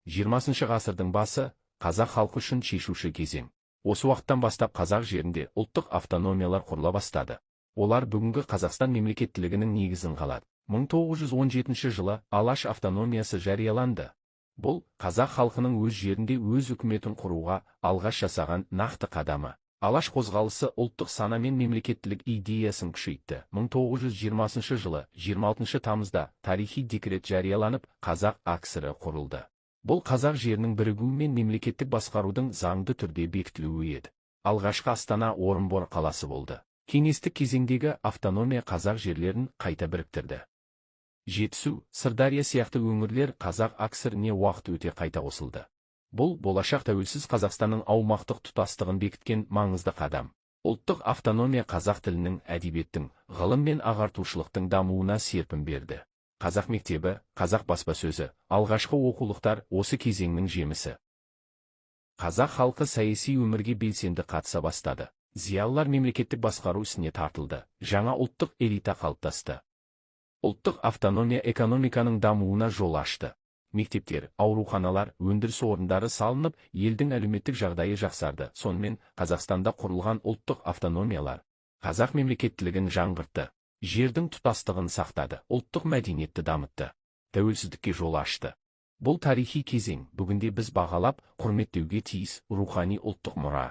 20 ғасырдың басы қазақ халқы үшін шешуші кезең. Осы уақыттан бастап қазақ жерінде ұлттық автономиялар құрыла бастады. Олар бүгінгі Қазақстан мемлекеттілігінің негізін қалады. 1917 жылы Алаш автономиясы жарияланды. Бұл қазақ халқының өз жерінде өз үкіметін құруға алғаш жасаған нақты қадамы. Алаш қозғалысы ұлттық сана мен мемлекеттілік идеясын күшейтті. 1920 жылы 26 тамызда тарихи декрет жарияланып, Қазақ АКСР құрылды. Бұл қазақ жерінің бірігуі мен мемлекеттік басқарудың заңды түрде бекітілуі еді. Алғашқы астана Орынбор қаласы болды. Кеңестік кезеңдегі автономия қазақ жерлерін қайта біріктірді. Жетісу, Сырдария сияқты өңірлер қазақ АКСР-не уақыт өте қайта қосылды. Бұл болашақ тәуелсіз Қазақстанның аумақтық тұтастығын бекіткен маңызды қадам. Ұлттық автономия қазақ тілінің, әдебиеттің, ғылым мен ағартушылықтың дамуына серпін берді. Қазақ мектебі, қазақ баспасөзі, алғашқы оқулықтар осы кезеңнің жемісі. Қазақ халқы саяси өмірге белсенді қатыса бастады. Зиялылар мемлекеттік басқару ісіне тартылды. Жаңа ұлттық элита қалыптасты. Ұлттық автономия экономиканың дамуына жол ашты. Мектептер, ауруханалар, өндіріс орындары салынып, елдің әлеуметтік жағдайы жақсарды. Сонымен Қазақстанда құрылған ұлттық автономиялар қазақ мемлекеттілігін жаңғыртты. Жердің тұтастығын сақтады, ұлттық мәдениетті дамытты, тәуелсіздікке жол ашты. Бұл тарихи кезең бүгінде біз бағалап, құрметтеуге тиіс рухани ұлттық мұра.